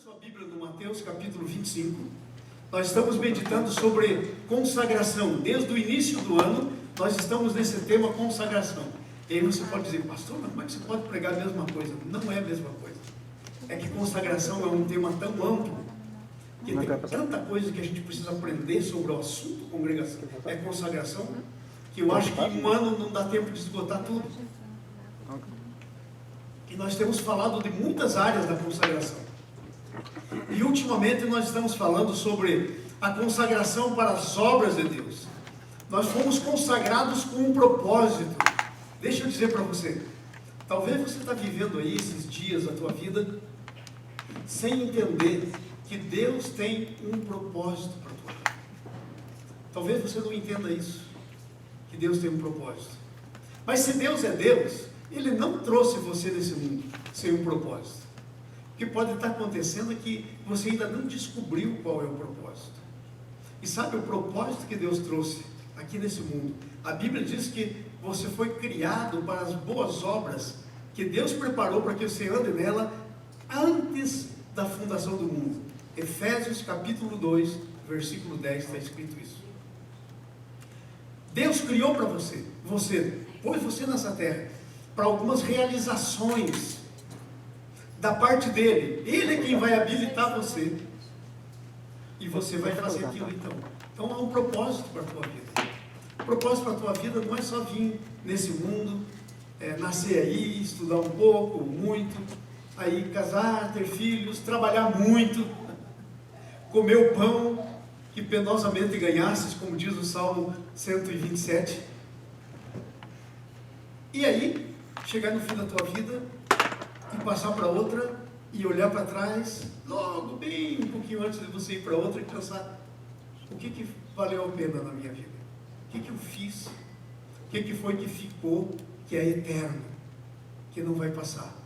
sua Bíblia no Mateus capítulo 25, nós estamos meditando sobre consagração. Desde o início do ano, nós estamos nesse tema consagração. E aí você pode dizer, pastor, mas como é que você pode pregar a mesma coisa? Não é a mesma coisa. É que consagração é um tema tão amplo, que tem tanta coisa que a gente precisa aprender sobre o assunto congregação, é consagração, que eu acho que em um ano não dá tempo de esgotar tudo. E nós temos falado de muitas áreas da consagração. E ultimamente nós estamos falando sobre a consagração para as obras de Deus. Nós fomos consagrados com um propósito. Deixa eu dizer para você, talvez você está vivendo aí esses dias da tua vida sem entender que Deus tem um propósito para a tua vida. Talvez você não entenda isso, que Deus tem um propósito. Mas se Deus é Deus, Ele não trouxe você nesse mundo sem um propósito. O que pode estar acontecendo é que você ainda não descobriu qual é o propósito. E sabe o propósito que Deus trouxe aqui nesse mundo? A Bíblia diz que você foi criado para as boas obras que Deus preparou para que você ande nela antes da fundação do mundo. Efésios capítulo 2, versículo 10, está escrito isso. Deus criou para você, pôs você nessa terra, para algumas realizações da parte dele. Ele é quem vai habilitar você. E você vai fazer aquilo então. Então há um propósito para a tua vida. O propósito para a tua vida não é só vir nesse mundo, nascer aí, estudar um pouco, muito, aí casar, ter filhos, trabalhar muito, comer o pão que penosamente ganhasses, como diz o Salmo 127. E aí, chegar no fim da tua vida e passar para outra e olhar para trás, logo bem um pouquinho antes de você ir para outra e pensar, o que valeu a pena na minha vida? O que eu fiz? O que foi que ficou, que é eterno, que não vai passar?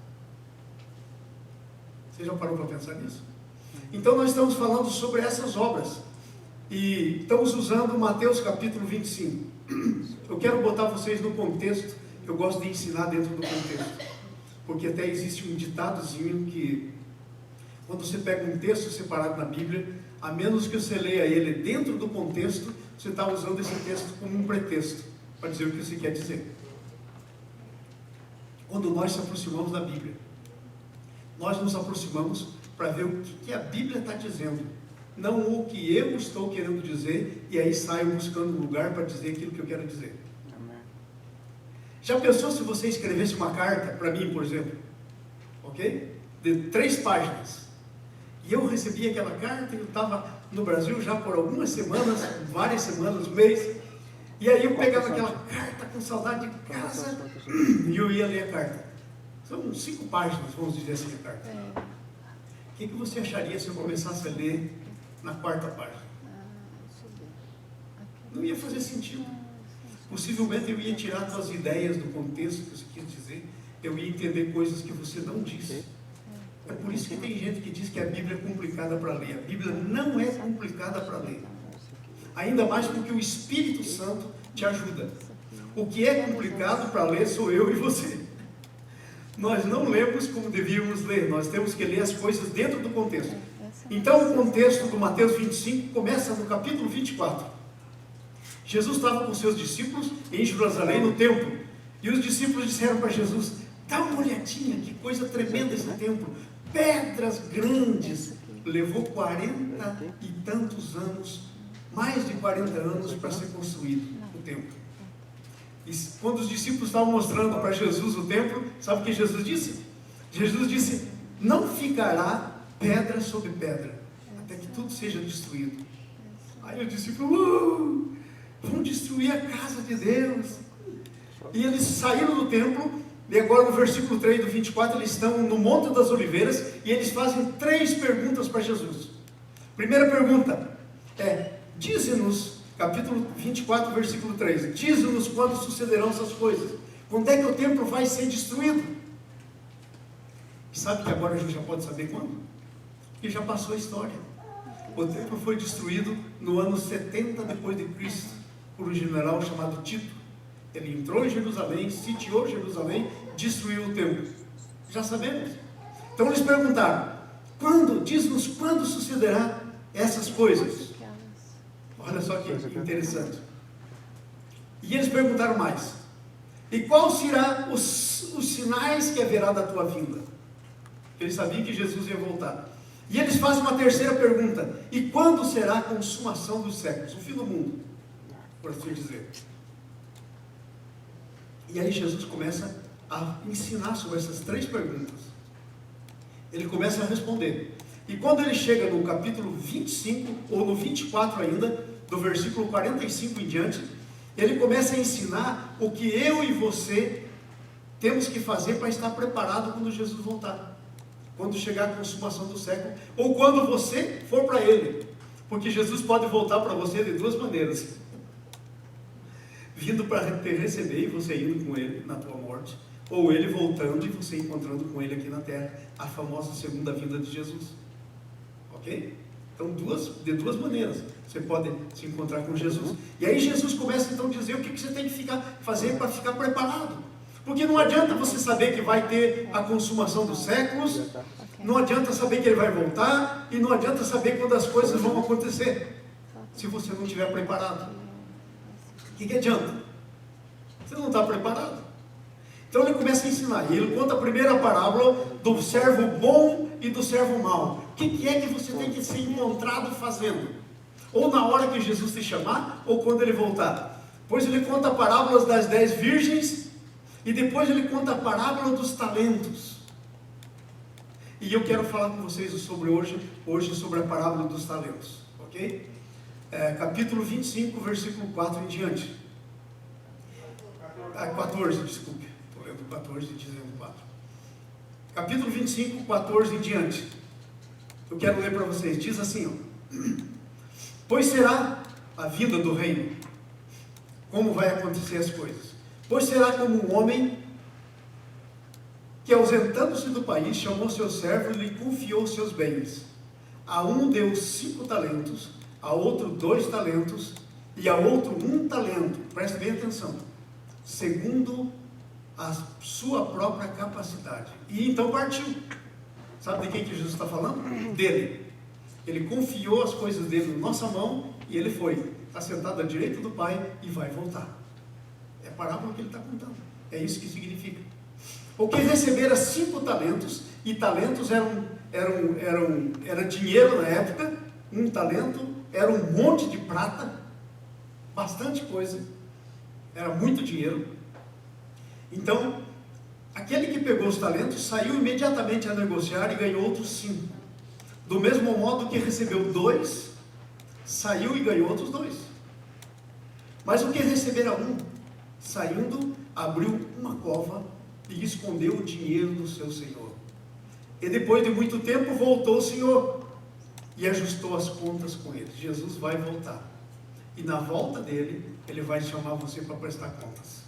Você já parou para pensar nisso? Então nós estamos falando sobre essas obras e estamos usando Mateus capítulo 25. Eu quero botar vocês no contexto. Eu gosto de ensinar dentro do contexto, porque até existe um ditadozinho que quando você pega um texto separado na Bíblia, a menos que você leia ele dentro do contexto, você está usando esse texto como um pretexto para dizer o que você quer dizer. Quando nós nos aproximamos da Bíblia, nós nos aproximamos para ver o que a Bíblia está dizendo, não o que eu estou querendo dizer, e aí saio buscando um lugar para dizer aquilo que eu quero dizer. Já pensou se você escrevesse uma carta para mim, por exemplo, ok? De 3 páginas, e eu recebi aquela carta, e eu estava no Brasil já por algumas semanas, várias semanas, um mês, e aí eu pegava aquela carta com saudade de casa, e eu ia ler a carta. São 5 páginas, vamos dizer assim, a carta. O que você acharia se eu começasse a ler na 4ª página? Não ia fazer sentido. Possivelmente eu ia tirar suas ideias do contexto que você quis dizer, eu ia entender coisas que você não disse. É por isso que tem gente que diz que a Bíblia é complicada para ler. A Bíblia não é complicada para ler. Ainda mais porque o Espírito Santo te ajuda. O que é complicado para ler sou eu e você. Nós não lemos como devíamos ler, nós temos que ler as coisas dentro do contexto. Então o contexto do Mateus 25 começa no capítulo 24. Jesus estava com seus discípulos em Jerusalém, no templo, e os discípulos disseram para Jesus, dá uma olhadinha, que coisa tremenda esse templo, pedras grandes. Levou 40 e tantos anos, mais de 40 anos para ser construído o templo. E quando os discípulos estavam mostrando para Jesus o templo, sabe o que Jesus disse? Jesus disse, não ficará pedra sobre pedra, até que tudo seja destruído. Aí o discípulo, vão destruir a casa de Deus. E eles saíram do templo, e agora no versículo 3 do 24, eles estão no Monte das Oliveiras, e eles fazem 3 perguntas para Jesus. Primeira pergunta é, dize-nos, capítulo 24, versículo 3, dize-nos quando sucederão essas coisas, quando é que o templo vai ser destruído? E sabe que agora a gente já pode saber quando? Porque já passou a história. O templo foi destruído no ano 70 depois de Cristo, por um general chamado Tito. Ele entrou em Jerusalém, sitiou Jerusalém, destruiu o templo. Já sabemos. Então eles perguntaram, Diz-nos quando sucederá essas coisas. Olha só que interessante. E eles perguntaram mais: e qual será os sinais que haverá da tua vinda? Eles sabiam que Jesus ia voltar. E eles fazem uma terceira pergunta: e quando será a consumação dos séculos? O fim do mundo, por assim dizer. E aí Jesus começa a ensinar sobre essas três perguntas. Ele começa a responder. E quando ele chega no capítulo 25, ou no 24 ainda, do versículo 45 em diante, ele começa a ensinar o que eu e você temos que fazer para estar preparado quando Jesus voltar. Quando chegar a consumação do século, ou quando você for para ele. Porque Jesus pode voltar para você de duas maneiras: vindo para te receber e você indo com ele na tua morte, ou ele voltando e você encontrando com ele aqui na terra, a famosa segunda vinda de Jesus. Ok? Então, de duas maneiras você pode se encontrar com Jesus. E aí Jesus começa então a dizer o que você tem que fazer para ficar preparado. Porque não adianta você saber que vai ter a consumação dos séculos, não adianta saber que ele vai voltar, e não adianta saber quando as coisas vão acontecer, se você não estiver preparado. O que adianta? Você não está preparado. Então ele começa a ensinar, e ele conta a primeira parábola do servo bom e do servo mau. O que é que você tem que ser encontrado fazendo? Ou na hora que Jesus te chamar, ou quando ele voltar. Depois ele conta a parábola das 10 virgens, e depois ele conta a parábola dos talentos. E eu quero falar com vocês sobre hoje sobre a parábola dos talentos. Ok? Capítulo 25, versículo 4 em diante. 14, desculpe. Estou lendo 14 e dizendo 4. Capítulo 25, 14 em diante. Eu quero ler para vocês. Diz assim, ó: pois será a vinda do reino. Como vai acontecer as coisas? Pois será como um homem que, ausentando-se do país, chamou seu servo e lhe confiou seus bens. A um deu 5 talentos, a outro 2 talentos, e a outro 1 talento. Preste bem atenção. Segundo a sua própria capacidade. E então partiu. Sabe de quem que Jesus está falando? Dele. Ele confiou as coisas dele na nossa mão e ele foi. Está sentado à direita do Pai e vai voltar. É a parábola que ele está contando. É isso que significa. O que recebera 5 talentos, e talentos era dinheiro na época. 1 talento era um monte de prata, bastante coisa, era muito dinheiro. Então, aquele que pegou os talentos saiu imediatamente a negociar e ganhou outros 5. Do mesmo modo que recebeu 2, saiu e ganhou outros 2. Mas o que recebera 1, saindo, abriu uma cova e escondeu o dinheiro do seu senhor. E depois de muito tempo voltou o senhor e ajustou as contas com ele. Jesus vai voltar. E na volta dele, ele vai chamar você para prestar contas.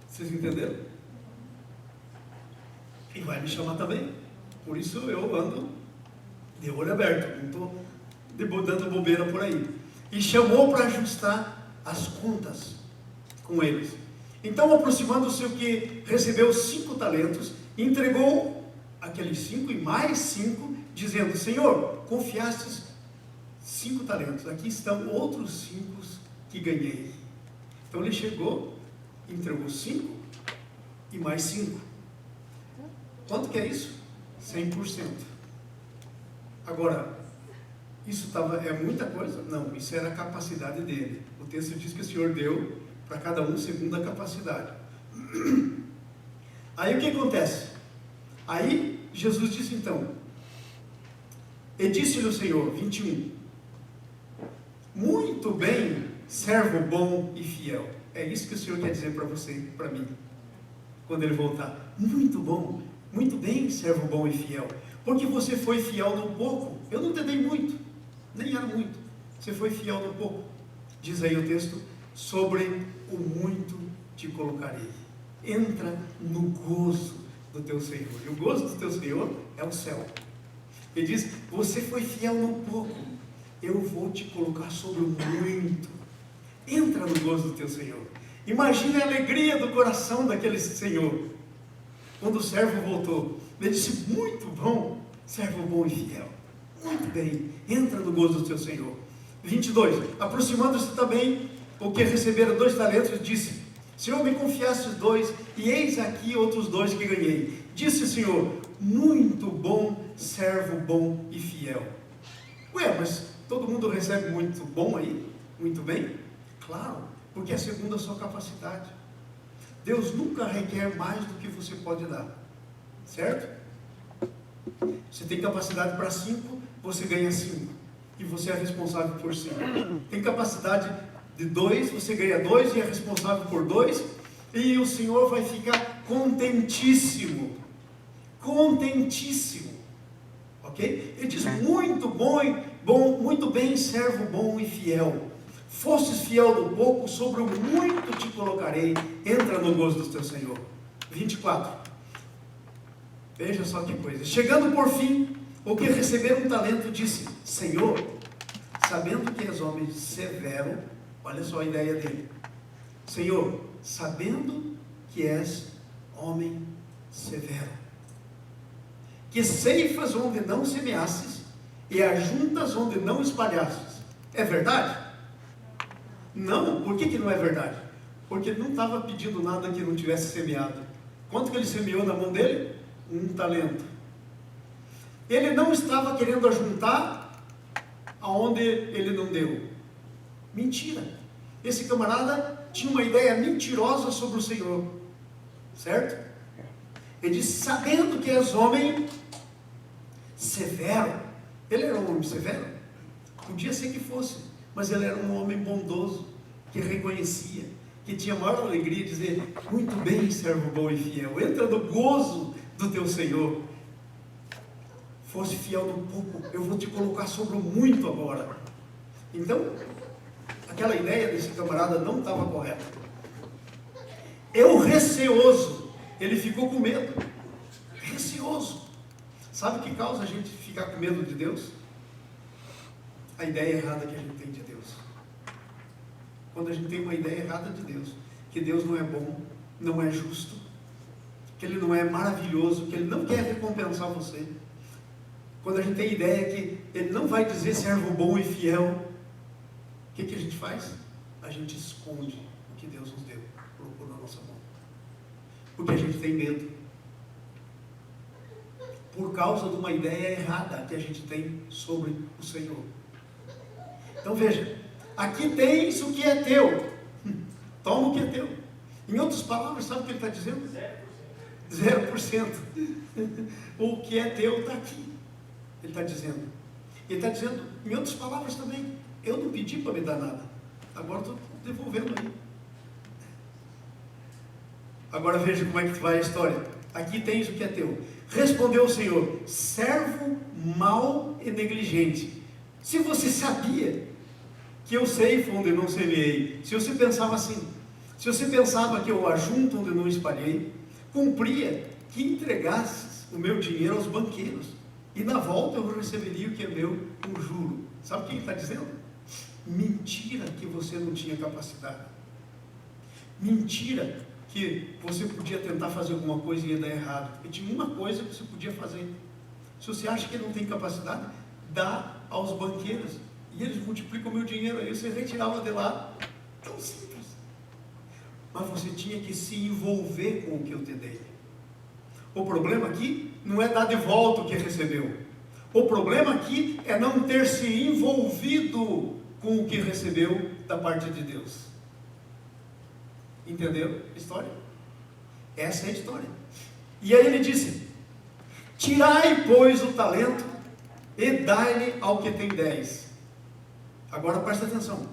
Vocês entenderam? E vai me chamar também. Por isso eu ando de olho aberto, não estou dando bobeira por aí. E chamou para ajustar as contas com eles. Então, aproximando-se o que recebeu 5 talentos, entregou aqueles 5 e mais 5, dizendo: Senhor, confiastes 5 talentos, aqui estão outros 5 que ganhei. Então ele chegou, entregou 5 e mais 5. Quanto que é isso? 100%. Agora, isso é muita coisa? Não, isso era a capacidade dele. O texto diz que o Senhor deu para cada um segundo a capacidade. Aí o que acontece? Aí Jesus disse então: e disse-lhe o Senhor, 21, muito bem, servo bom e fiel. É isso que o Senhor quer dizer para você e para mim, quando Ele voltar. Muito bom, muito bem, servo bom e fiel, porque você foi fiel no pouco. Eu não te dei muito, nem era muito, você foi fiel no pouco. Diz aí o texto: sobre o muito te colocarei. Entra no gozo do teu Senhor. E o gozo do teu Senhor é o céu. Ele diz: você foi fiel no pouco, eu vou te colocar sobre o muito. Entra no gozo do teu Senhor. Imagine a alegria do coração daquele Senhor. quando o servo voltou. Ele disse: muito bom, servo bom e fiel. Muito bem, entra no gozo do teu Senhor. 22, aproximando-se também o que recebera 2 talentos, disse: Senhor, me confiaste 2, e eis aqui outros 2 que ganhei. Disse o Senhor: muito bom, servo bom e fiel. Ué, mas todo mundo recebe muito bom aí? Muito bem? Claro, porque é segundo a sua capacidade. Deus nunca requer mais do que você pode dar, certo? Você tem capacidade para 5, você ganha 5, e você é responsável por 5. Tem capacidade de 2, você ganha 2 e é responsável por 2, e o Senhor vai ficar contentíssimo, contentíssimo, ok? Ele diz: muito bom, muito bem, servo bom e fiel. Fostes fiel no pouco, sobre o muito te colocarei, entra no gozo do teu Senhor. 24, veja só que coisa. Chegando por fim, o que receberam um talento, disse: Senhor, sabendo que és homem severo, olha só a ideia dele. Senhor, sabendo que és homem severo, que ceifas onde não semeastes, e ajuntas onde não espalhastes, é verdade? Não. Por que não é verdade? Porque ele não estava pedindo nada que não tivesse semeado. Quanto que ele semeou na mão dele? 1 talento. Ele não estava querendo ajuntar aonde ele não deu. Mentira. Esse camarada tinha uma ideia mentirosa sobre o Senhor, certo? Ele disse: sabendo que és homem severo. Ele era um homem severo? Podia ser que fosse, mas ele era um homem bondoso, que reconhecia, que tinha a maior alegria de dizer: muito bem, servo bom e fiel, entra no gozo do teu Senhor. Fosse fiel no pouco, eu vou te colocar sobre o muito agora. Então, aquela ideia desse camarada não estava correta. Eu receoso, ele ficou com medo, receoso. Sabe o que causa a gente ficar com medo de Deus? A ideia errada que a gente tem de Deus. Quando a gente tem uma ideia errada de Deus, que Deus não é bom, não é justo, que Ele não é maravilhoso, que Ele não quer recompensar você. Quando a gente tem ideia que Ele não vai dizer servo bom e fiel, o que a gente faz? A gente esconde o que Deus nos deu, colocou na nossa mão. Porque a gente tem medo. Por causa de uma ideia errada que a gente tem sobre o Senhor. Então veja, aqui tens o que é teu. Toma o que é teu. Em outras palavras, sabe o que ele está dizendo? 0%. O que é teu está aqui. Ele está dizendo. Ele está dizendo, em outras palavras também, eu não pedi para me dar nada. Agora estou devolvendo aí. Agora veja como é que vai a história. Aqui tens o que é teu. Respondeu o Senhor: servo mau e negligente. Se você sabia que eu ceifo onde não semeei, se você pensava assim, se você pensava que eu ajunto onde não espalhei, cumpria que entregasses o meu dinheiro aos banqueiros, e na volta eu receberia o que é meu com juro. Sabe o que ele está dizendo? Mentira que você não tinha capacidade. Mentira que você podia tentar fazer alguma coisa e ia dar errado. E tinha uma coisa que você podia fazer. Se você acha que não tem capacidade, dá aos banqueiros, e eles multiplicam o meu dinheiro, aí você retirava de lá. Tão simples. Mas você tinha que se envolver com o que eu te dei. O problema aqui não é dar de volta o que recebeu. O problema aqui é não ter se envolvido com o que recebeu da parte de Deus. Entenderam a história? Essa é a história. E aí ele disse: tirai, pois, o talento e dai-lhe ao que tem 10. Agora presta atenção.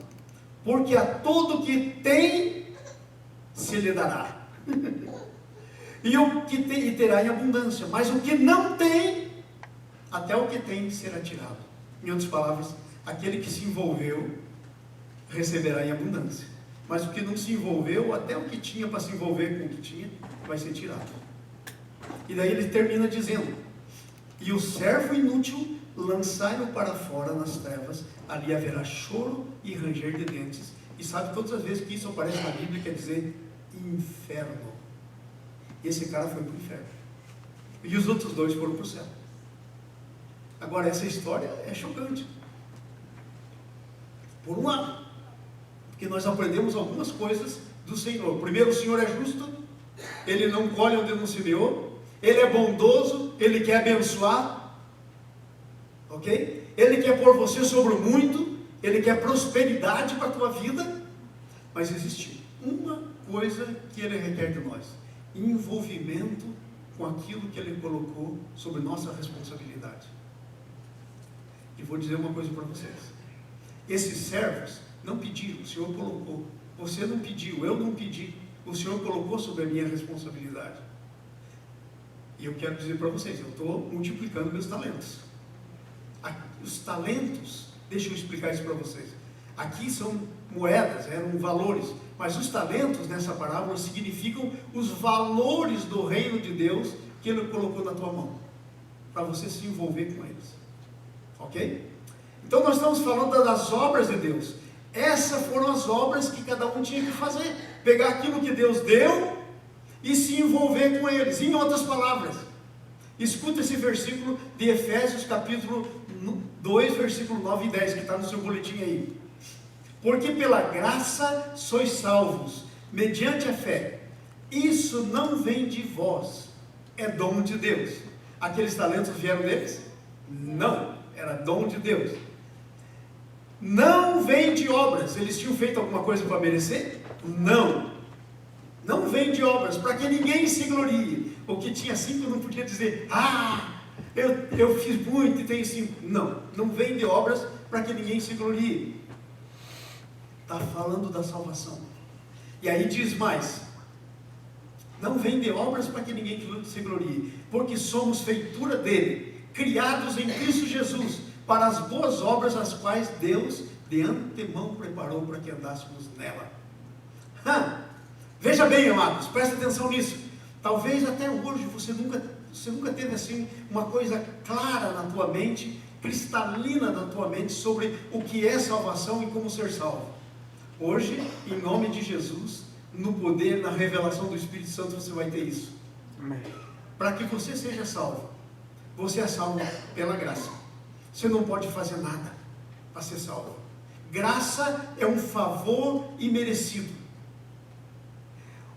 Porque a todo que tem se lhe dará. E o que tem, e terá em abundância. Mas o que não tem, até o que tem será tirado. Em outras palavras, aquele que se envolveu receberá em abundância. Mas o que não se envolveu, até o que tinha para se envolver com o que tinha, vai ser tirado. E daí ele termina dizendo: e o servo inútil lançai-o para fora nas trevas, ali haverá choro e ranger de dentes. E sabe, todas as vezes que isso aparece na Bíblia, quer dizer inferno. Esse cara foi para o inferno. E os outros dois foram para o céu. Agora, essa história é chocante. Por um lado, porque nós aprendemos algumas coisas do Senhor. Primeiro, o Senhor é justo, Ele não colhe onde não semeou, Ele é bondoso, Ele quer abençoar, ok? Ele quer pôr você sobre o muito, Ele quer prosperidade para a tua vida, mas existe uma coisa que Ele requer de nós: envolvimento com aquilo que Ele colocou sobre nossa responsabilidade. E vou dizer uma coisa para vocês: esses servos não pediram, o Senhor colocou. Você não pediu, eu não pedi, o Senhor colocou sobre a minha responsabilidade. E eu quero dizer para vocês, eu estou multiplicando meus talentos. Os talentos, deixa eu explicar isso para vocês. Aqui são moedas, eram valores, mas os talentos nessa parábola significam os valores do reino de Deus que Ele colocou na tua mão, para você se envolver com eles. Ok? Então nós estamos falando das obras de Deus. Essas foram as obras que cada um tinha que fazer. Pegar aquilo que Deus deu e se envolver com eles. Em outras palavras, escuta esse versículo de Efésios capítulo 2, versículo 9 e 10, que está no seu boletim aí. Porque pela graça sois salvos, mediante a fé. Isso não vem de vós, é dom de Deus. Aqueles talentos vieram deles? Não, era dom de Deus. Não vem de obras. Eles tinham feito alguma coisa para merecer? Não. Não vem de obras, para que ninguém se glorie. O que tinha 5 não podia dizer: eu fiz muito e tenho 5. Não, não vem de obras para que ninguém se glorie. Está falando da salvação. E aí diz mais: não vem de obras para que ninguém se glorie, porque somos feitura dele, criados em Cristo Jesus, para as boas obras, as quais Deus de antemão preparou para que andássemos nela. Veja bem, amados, presta atenção nisso. Talvez até hoje você nunca teve assim uma coisa clara na tua mente, cristalina na tua mente, sobre o que é salvação e como ser salvo. Hoje, em nome de Jesus, no poder, na revelação do Espírito Santo, você vai ter isso. Para que você seja salvo, você é salvo pela graça. Você não pode fazer nada para ser salvo. Graça é um favor imerecido.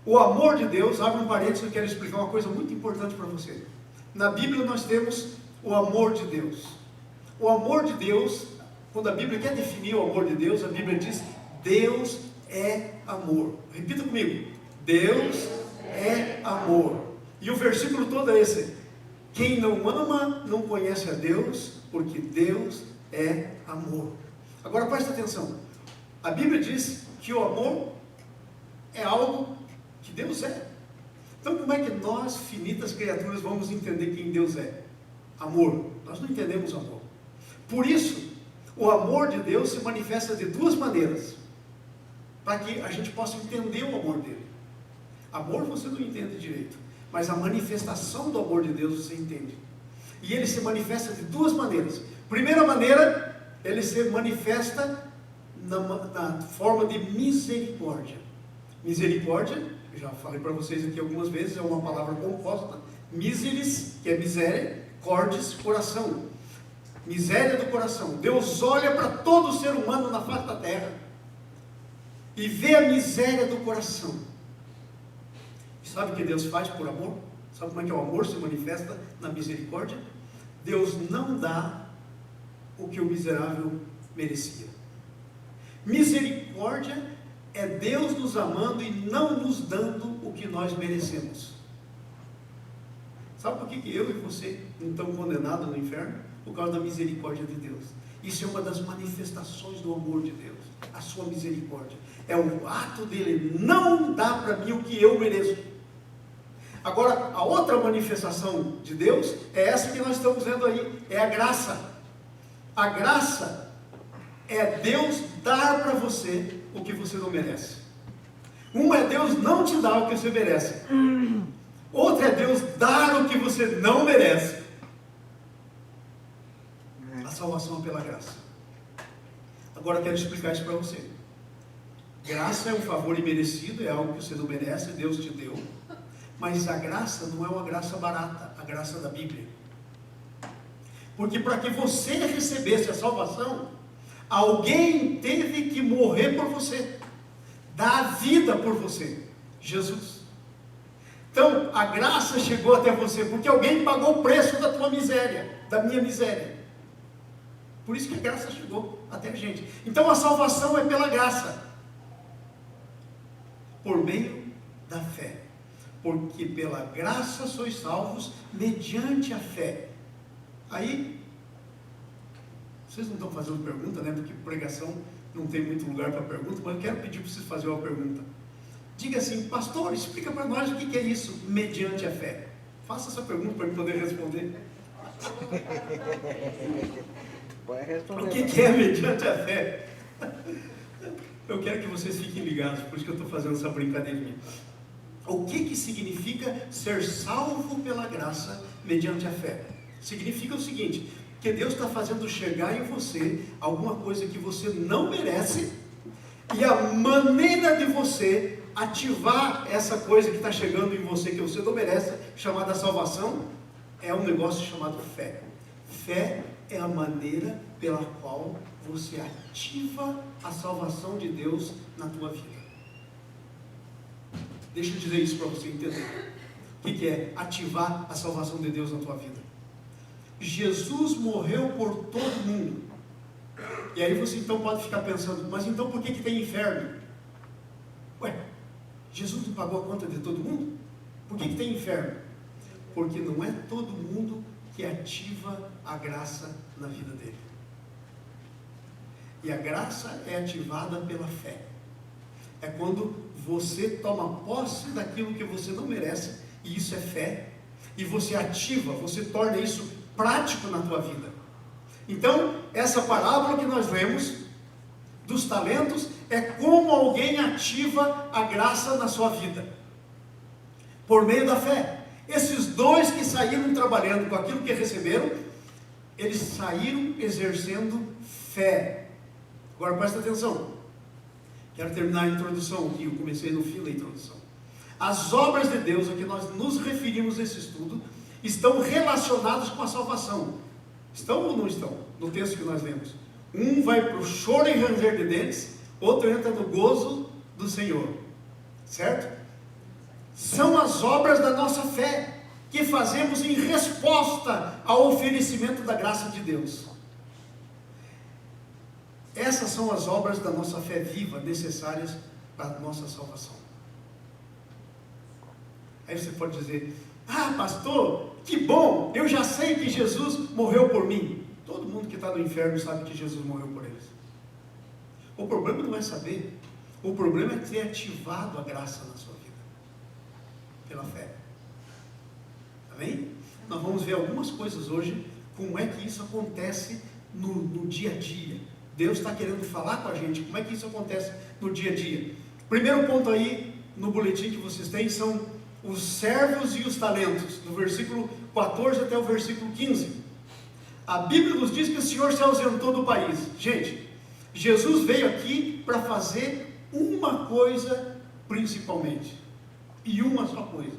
O amor de Deus, abre um parênteses, eu quero explicar uma coisa muito importante para você. Na Bíblia nós temos o amor de Deus. O amor de Deus, quando a Bíblia quer definir o amor de Deus, a Bíblia diz: Deus é amor. Repita comigo: Deus é amor. E o versículo todo é esse: quem não ama não conhece a Deus, porque Deus é amor. Agora presta atenção, a Bíblia diz que o amor é algo que Deus é. Então como é que nós, finitas criaturas, vamos entender quem Deus é? Amor. Nós não entendemos amor. Por isso, o amor de Deus se manifesta de duas maneiras, para que a gente possa entender o amor dele. Amor você não entende direito, mas a manifestação do amor de Deus você entende. E ele se manifesta de duas maneiras. Primeira maneira, ele se manifesta na forma de misericórdia. Misericórdia, eu já falei para vocês aqui algumas vezes, é uma palavra composta. Miseris, que é miséria, cordes, coração. Miséria do coração. Deus olha para todo ser humano na face da terra e vê a miséria do coração. E sabe o que Deus faz por amor? Sabe como é que o amor se manifesta na misericórdia? Deus não dá o que o miserável merecia. Misericórdia é Deus nos amando e não nos dando o que nós merecemos. Sabe por que eu e você não estamos condenados no inferno? Por causa da misericórdia de Deus. Isso é uma das manifestações do amor de Deus, a sua misericórdia. É o ato dele não dar para mim o que eu mereço. Agora, a outra manifestação de Deus é essa que nós estamos vendo aí, é a graça. A graça é Deus dar para você o que você não merece. Uma é Deus não te dar o que você merece. Outra é Deus dar o que você não merece. A salvação é pela graça. Agora eu quero explicar isso para você. Graça é um favor imerecido, é algo que você não merece, Deus te deu. Mas a graça não é uma graça barata, a graça da Bíblia. Porque para que você recebesse a salvação, alguém teve que morrer por você, dar a vida por você, Jesus. Então, a graça chegou até você, porque alguém pagou o preço da tua miséria, da minha miséria. Por isso que a graça chegou até a gente. Então, a salvação é pela graça, por meio da fé. Porque pela graça sois salvos, mediante a fé. Aí, vocês não estão fazendo pergunta, né? Porque pregação não tem muito lugar para pergunta, mas eu quero pedir para vocês fazerem uma pergunta. Diga assim: pastor, explica para nós o que é isso, mediante a fé. Faça essa pergunta para eu poder responder. O que é mediante a fé? Eu quero que vocês fiquem ligados, por isso que eu estou fazendo essa brincadeirinha. O que significa ser salvo pela graça mediante a fé? Significa o seguinte: que Deus está fazendo chegar em você alguma coisa que você não merece, e a maneira de você ativar essa coisa que está chegando em você, que você não merece, chamada salvação, é um negócio chamado fé. Fé é a maneira pela qual você ativa a salvação de Deus na tua vida. Deixa eu dizer isso para você entender. O que é ativar a salvação de Deus na tua vida? Jesus morreu por todo mundo. E aí você então pode ficar pensando: mas então por que tem inferno? Ué, Jesus não pagou a conta de todo mundo? Por que tem inferno? Porque não é todo mundo que ativa a graça na vida dele. E a graça é ativada pela fé. É quando você toma posse daquilo que você não merece, e isso é fé, e você ativa, você torna isso prático na tua vida. Então, essa parábola que nós lemos dos talentos é como alguém ativa a graça na sua vida, por meio da fé. Esses dois que saíram trabalhando com aquilo que receberam, eles saíram exercendo fé. Agora presta atenção, quero terminar a introdução aqui, eu comecei no fim da introdução. As obras de Deus a que nós nos referimos nesse estudo estão relacionadas com a salvação. Estão ou não estão? No texto que nós lemos. Um vai para o choro e ranger de dentes, outro entra no gozo do Senhor. Certo? São as obras da nossa fé, que fazemos em resposta ao oferecimento da graça de Deus. Essas são as obras da nossa fé viva, necessárias para a nossa salvação. Aí você pode dizer: ah, pastor, que bom, eu já sei que Jesus morreu por mim. Todo mundo que está no inferno sabe que Jesus morreu por eles. O problema não é saber, o problema é ter ativado a graça na sua vida, pela fé. Amém? Nós vamos ver algumas coisas hoje, como é que isso acontece no dia a dia. Deus está querendo falar com a gente, como é que isso acontece no dia a dia. Primeiro ponto aí, no boletim que vocês têm, são os servos e os talentos, do versículo 14 até o versículo 15. A Bíblia nos diz que o Senhor se ausentou do país. Gente, Jesus veio aqui para fazer uma coisa principalmente, e uma só coisa.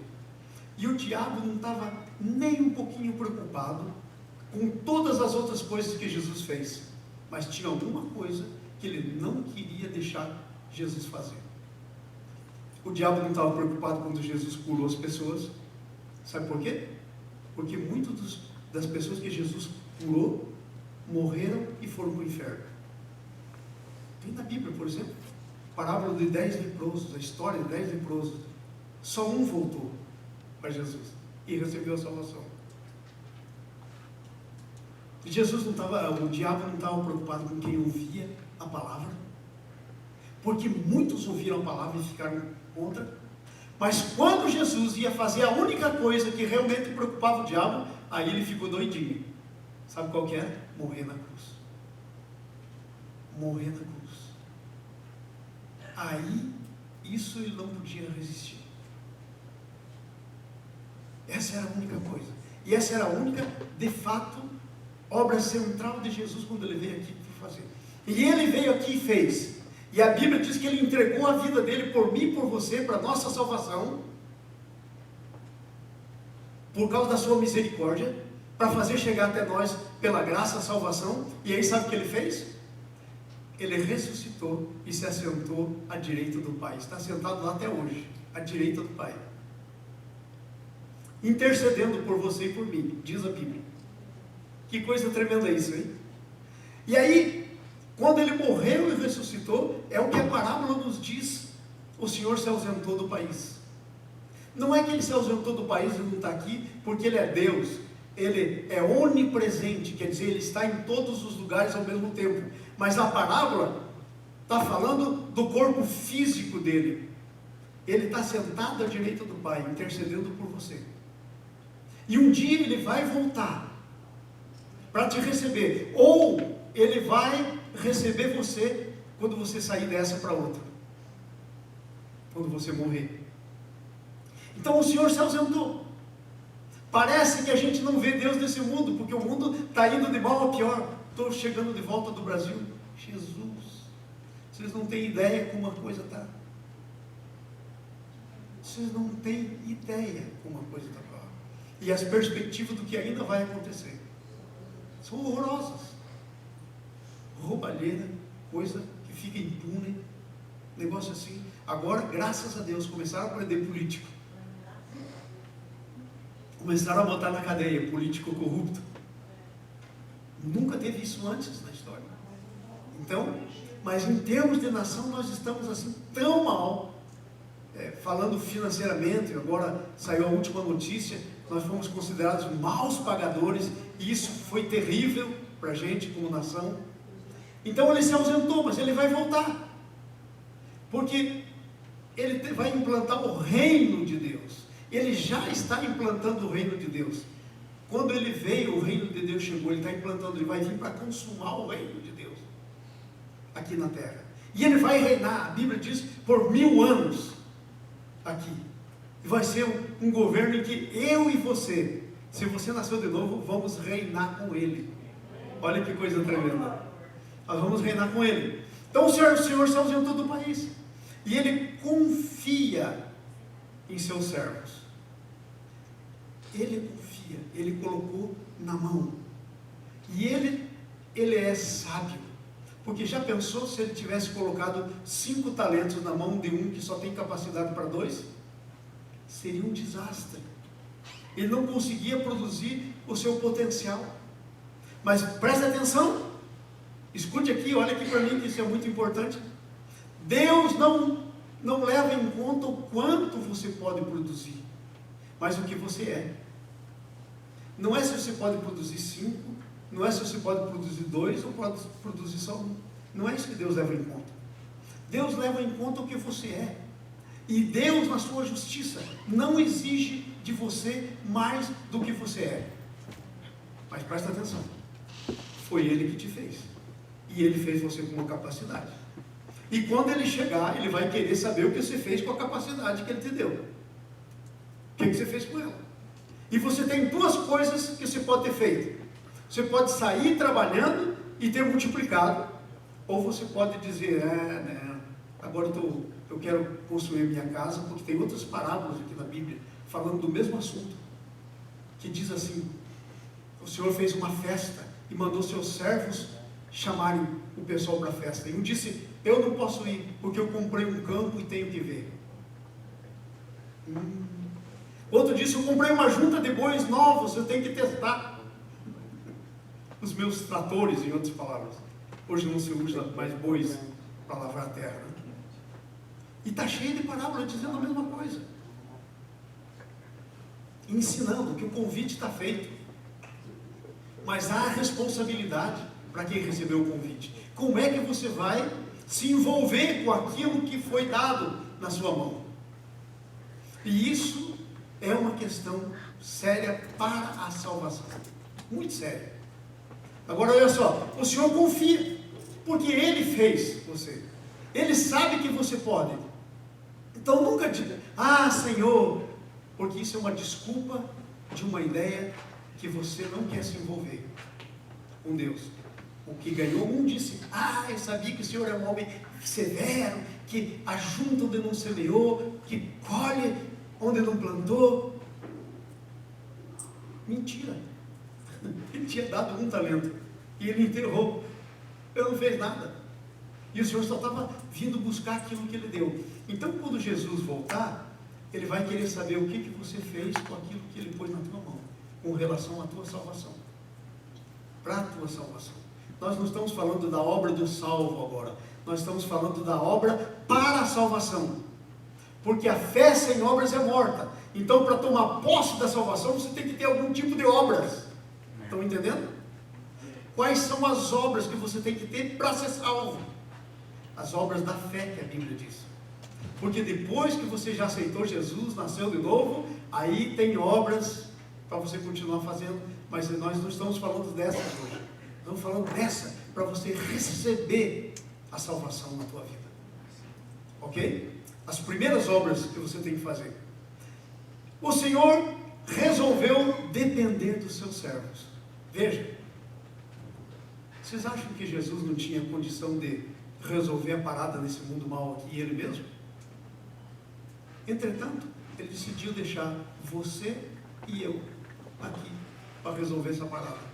E o diabo não estava nem um pouquinho preocupado com todas as outras coisas que Jesus fez, mas tinha alguma coisa que ele não queria deixar Jesus fazer. O diabo não estava preocupado quando Jesus curou as pessoas. Sabe por quê? Porque muitas das pessoas que Jesus curou morreram e foram para o inferno. Tem na Bíblia, por exemplo, a parábola de 10 leprosos, a história de 10 leprosos. Só um voltou para Jesus e recebeu a salvação. E Jesus não estava, o diabo não estava preocupado com quem ouvia a palavra, porque muitos ouviram a palavra e ficaram contra. Mas quando Jesus ia fazer a única coisa que realmente preocupava o diabo, aí ele ficou doidinho. Sabe qual que era? Morrer na cruz. Morrer na cruz. Aí, isso ele não podia resistir. Essa era a única coisa. E essa era a única, de fato, obra central de Jesus quando ele veio aqui para fazer. E ele veio aqui e fez. E a Bíblia diz que ele entregou a vida dele por mim e por você, para a nossa salvação. por causa da sua misericórdia, para fazer chegar até nós pela graça a salvação. E aí sabe o que ele fez? Ele ressuscitou e se assentou à direita do Pai. Está sentado lá até hoje, à direita do Pai, intercedendo por você e por mim, diz a Bíblia. Que coisa tremenda isso, hein? E aí, quando ele morreu e ressuscitou, é o que a parábola nos diz: o Senhor se ausentou do país. Não é que ele se ausentou do país e não está aqui porque ele é Deus. Ele é onipresente, quer dizer, ele está em todos os lugares ao mesmo tempo. Mas a parábola está falando do corpo físico dele. Ele está sentado à direita do Pai, intercedendo por você. E um dia ele vai voltar para te receber, ou ele vai receber você quando você sair dessa para outra, quando você morrer. Então o Senhor se ausentou. Parece que a gente não vê Deus nesse mundo, porque o mundo está indo de mal a pior. Estou chegando de volta do Brasil. Jesus, vocês não têm ideia como a coisa está. Vocês não têm ideia como a coisa está. E as perspectivas do que ainda vai acontecer são horrorosas. Roubalheira, coisa que fica impune, negócio assim. Agora, graças a Deus, começaram a prender político. Começaram a botar na cadeia político corrupto. Nunca teve isso antes na história. Então, mas em termos de nação, nós estamos assim tão mal, falando financeiramente. Agora saiu a última notícia, nós fomos considerados maus pagadores, e isso foi terrível para a gente como nação. Então ele se ausentou, mas ele vai voltar, porque ele vai implantar o reino de Deus. Ele já está implantando o reino de Deus. Quando ele veio, o reino de Deus chegou. Ele está implantando, ele vai vir para consumar o reino de Deus aqui na terra. E ele vai reinar, a Bíblia diz, por 1000 anos aqui. E vai ser um governo em que eu e você, se você nasceu de novo, vamos reinar com ele. Olha que coisa tremenda. Nós vamos reinar com ele. Então o Senhor se ausentou do país. E ele confia em seus servos. Ele confia, ele colocou na mão. E ele é sábio. Porque já pensou se ele tivesse colocado 5 talentos na mão de um que só tem capacidade para 2? Seria um desastre. Ele não conseguia produzir o seu potencial. Mas preste atenção, escute aqui, olha aqui para mim, que isso é muito importante. Deus não leva em conta o quanto você pode produzir, mas o que você é. Não é se você pode produzir 5, não é se você pode produzir 2 ou pode produzir só 1. Não é isso que Deus leva em conta. Deus leva em conta o que você é. E Deus, na sua justiça, não exige de você mais do que você é. Mas presta atenção, foi Ele que te fez, e Ele fez você com uma capacidade. E quando Ele chegar, Ele vai querer saber o que você fez com a capacidade que Ele te deu. O que você fez com ela? E você tem 2 coisas que você pode ter feito. Você pode sair trabalhando e ter multiplicado, ou você pode dizer, agora eu quero construir minha casa, porque tem outras parábolas aqui na Bíblia, falando do mesmo assunto, que diz assim: o Senhor fez uma festa e mandou seus servos chamarem o pessoal para a festa. E um disse: eu não posso ir, porque eu comprei um campo e tenho que ver. Outro disse: eu comprei uma junta de bois novos, eu tenho que testar. Os meus tratores, em outras palavras. Hoje não se usa mais bois para lavrar a terra, né? E está cheio de parábolas dizendo a mesma coisa, ensinando que o convite está feito, mas há responsabilidade para quem recebeu o convite. Como é que você vai se envolver com aquilo que foi dado na sua mão? E isso é uma questão séria para a salvação, muito séria. Agora olha só, o Senhor confia, porque Ele fez você, Ele sabe que você pode. Então nunca diga: Senhor, porque isso é uma desculpa de uma ideia que você não quer se envolver com Deus. O que ganhou um disse: eu sabia que o Senhor é um homem severo, que ajunta onde não semeou, que colhe onde não plantou. Mentira. Ele tinha dado um talento e ele enterrou. Ele não fez nada. E o Senhor só estava vindo buscar aquilo que ele deu. Então, quando Jesus voltar, ele vai querer saber o que você fez com aquilo que ele pôs na tua mão, com relação à tua salvação. Para a tua salvação. Nós não estamos falando da obra do salvo agora. Nós estamos falando da obra para a salvação. Porque a fé sem obras é morta. Então, para tomar posse da salvação, você tem que ter algum tipo de obras. Estão entendendo? Quais são as obras que você tem que ter para ser salvo? As obras da fé que a Bíblia diz. Porque depois que você já aceitou Jesus, nasceu de novo, aí tem obras para você continuar fazendo, mas nós não estamos falando dessas hoje. Estamos falando dessa, para você receber a salvação na tua vida. Ok? As primeiras obras que você tem que fazer. O Senhor resolveu depender dos seus servos. Veja, vocês acham que Jesus não tinha condição de resolver a parada nesse mundo mal aqui, ele mesmo? Entretanto, ele decidiu deixar você e eu aqui para resolver essa parada.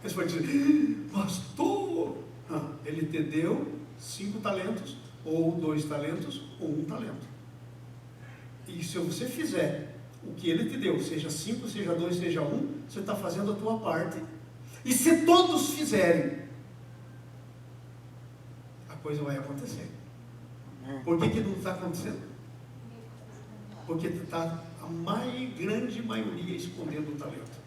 Você pode dizer, pastor, ele te deu 5 talentos, ou 2 talentos, ou 1 talento. E se você fizer o que ele te deu, seja 5, seja 2, seja 1, você está fazendo a tua parte. E se todos fizerem, a coisa vai acontecer. Por que não está acontecendo? Porque está a grande maioria escondendo o talento.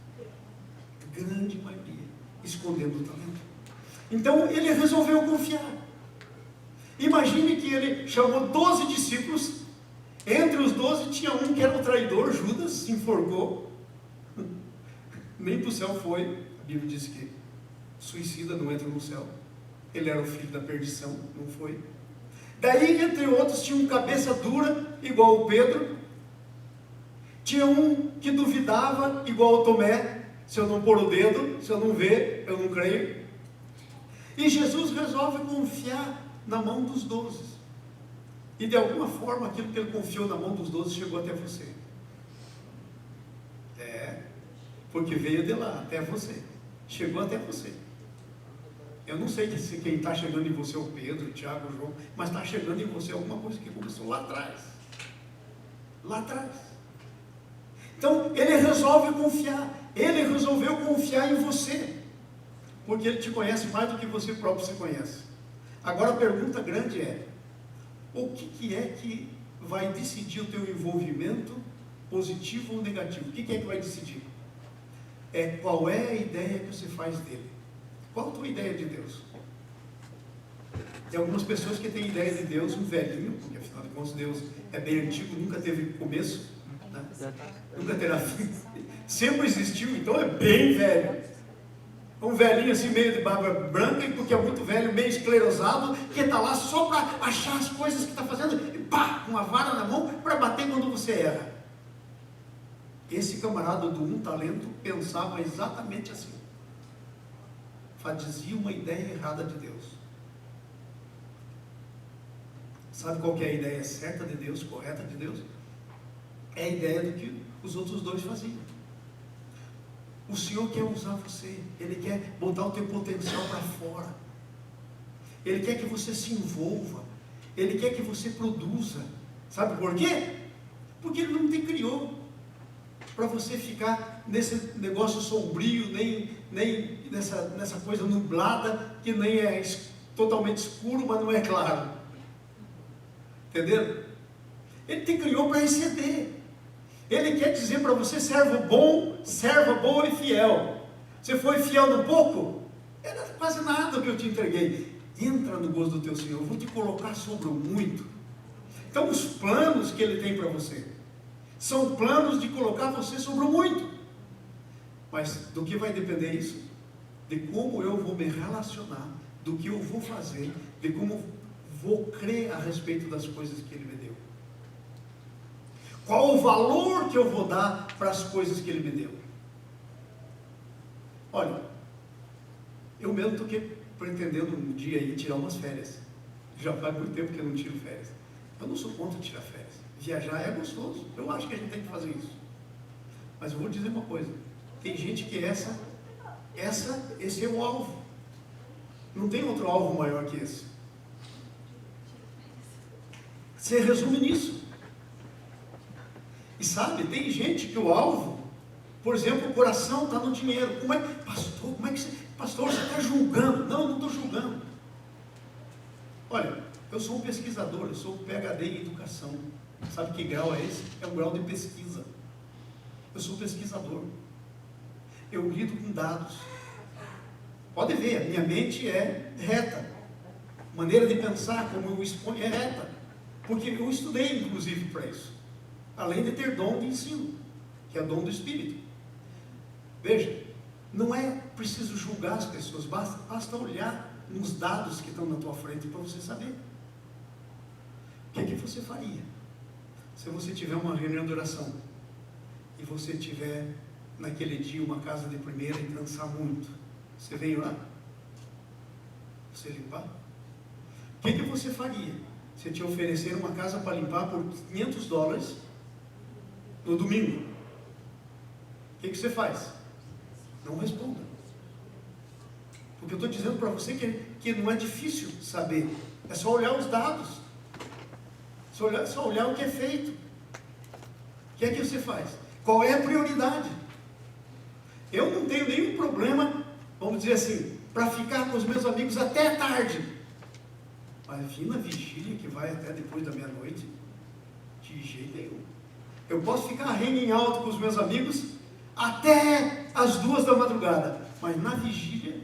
Grande maioria escondendo o talento. Então ele resolveu confiar. Imagine que ele chamou 12 discípulos. Entre os 12 tinha um que era o traidor, Judas, se enforcou. Nem para o céu foi. A Bíblia diz que suicida não entra no céu. Ele era o filho da perdição, não foi. Daí, entre outros, tinha um cabeça dura, igual o Pedro. Tinha um que duvidava, igual o Tomé. Se eu não pôr o dedo, se eu não ver, eu não creio. E Jesus resolve confiar na mão dos 12. E de alguma forma, aquilo que ele confiou na mão dos 12 chegou até você. Porque veio de lá, até você. Chegou até você. Eu não sei se quem está chegando em você é o Pedro, o Tiago, o João, mas está chegando em você alguma coisa que começou lá atrás. Lá atrás. Então, ele resolve confiar. Ele resolveu confiar em você. Porque ele te conhece mais do que você próprio se conhece. Agora a pergunta grande é, o que é que vai decidir o teu envolvimento, positivo ou negativo? O que é que vai decidir? Qual é a ideia que você faz dele? Qual a tua ideia de Deus? Tem algumas pessoas que têm ideia de Deus, um velhinho, porque afinal de contas Deus é bem antigo, nunca teve começo, né? Nunca terá fim, sempre existiu, então é bem velho. Um velhinho assim, meio de barba branca, porque é muito velho, meio esclerosado, que está lá só para achar as coisas que está fazendo, e pá, com uma vara na mão, para bater quando você erra. Esse camarada do 1 talento pensava exatamente assim. Fazia uma ideia errada de Deus. Sabe qual que é a ideia certa de Deus, correta de Deus? É a ideia do que os outros 2 faziam. O Senhor quer usar você. Ele quer botar o teu potencial para fora. Ele quer que você se envolva. Ele quer que você produza. Sabe por quê? Porque Ele não te criou para você ficar nesse negócio sombrio, nem nessa coisa nublada, que nem é totalmente escuro, mas não é claro. Entenderam? Ele te criou para exceder. Ele quer dizer para você, servo bom, serva boa e fiel. Você foi fiel no pouco? Era quase nada que eu te entreguei. Entra no gozo do teu Senhor, eu vou te colocar sobre o muito. Então os planos que Ele tem para você são planos de colocar você sobre o muito. Mas do que vai depender isso? De como eu vou me relacionar, do que eu vou fazer, de como vou crer a respeito das coisas que Ele me deu. Qual o valor que eu vou dar para as coisas que Ele me deu? Olha, eu mesmo estou pretendendo um dia aí tirar umas férias. Já faz muito tempo que eu não tiro férias. Eu não sou contra tirar férias. Viajar é gostoso. Eu acho que a gente tem que fazer isso. Mas eu vou dizer uma coisa, tem gente que esse é o alvo. Não tem outro alvo maior que esse. Você resume nisso. E sabe, tem gente que o alvo, por exemplo, o coração está no dinheiro. Pastor, você está julgando? Não, não estou julgando. Olha, eu sou um pesquisador, eu sou um PhD em educação. Sabe que grau é esse? É um grau de pesquisa. Eu sou pesquisador. Eu lido com dados. Pode ver, a minha mente é reta. Maneira de pensar, como eu exponho, é reta. Porque eu estudei, inclusive, para isso. Além de ter dom de ensino, que é dom do Espírito. Veja, não é preciso julgar as pessoas, basta olhar nos dados que estão na tua frente para você saber. O que você faria se você tiver uma reunião de oração e você tiver naquele dia uma casa de primeira e cansar muito? Você vem orar? Você limpar? O que você faria se te oferecer uma casa para limpar por $500 no domingo? O que você faz? Não responda. Porque eu estou dizendo para você que não é difícil saber. É só olhar os dados. Só olhar o que é feito. O que é que você faz? Qual é a prioridade? Eu não tenho nenhum problema, vamos dizer assim, para ficar com os meus amigos até tarde. Mas vir na vigília que vai até depois da meia-noite, de jeito nenhum. Eu posso ficar hanging out com os meus amigos até as 2 da madrugada, mas na vigília,